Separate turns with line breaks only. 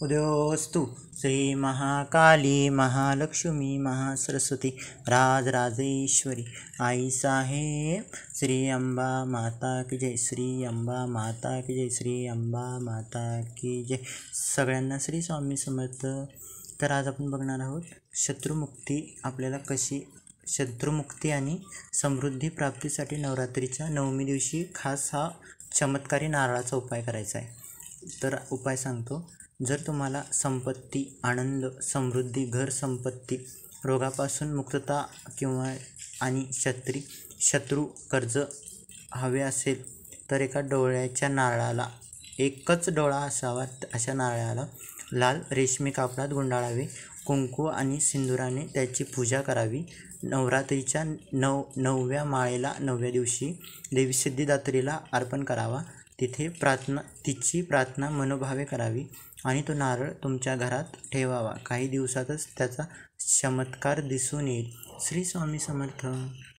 उदयोस्तु श्री महाकाली महालक्ष्मी महासरस्वती राजराजेश्वरी आई साहेब श्री अंबा माता की जय। श्री अंबा माता की जय। श्री अंबा माता की जय। सगळ्यांना श्री स्वामी समर्थ। तर आज आपण बघणार आहोत शत्रुमुक्ती आपल्याला कशी शत्रुमुक्ती आणि समृद्धी प्राप्तीसाठी नवरात्रीच्या नवमी दिवशी खास हा चमत्कारी नारळाचा उपाय करायचा आहे। तर उपाय सांगतो। जर तुम्हाला संपत्ती आनंद समृद्धी घर संपत्ती रोगापासून मुक्तता किंवा आणि शत्रू कर्ज हवे असेल तर एका डोळ्याच्या नारळाला एकच डोळा असावा अशा नारळाला लाल रेशमी कापडात गुंडाळावे। कुंकू आणि सिंदुराने त्याची पूजा करावी। नवरात्रीच्या 9व्या माळेला 9व्या दिवशी देवी सिद्धिदात्रीला अर्पण करावा। तिची प्रार्थना मनोभावे करावी आणि तो नारळ तुमच्या घरात ठेवावा। काही दिवसातच त्याचा चमत्कार दिसून येईल। श्री स्वामी समर्थ।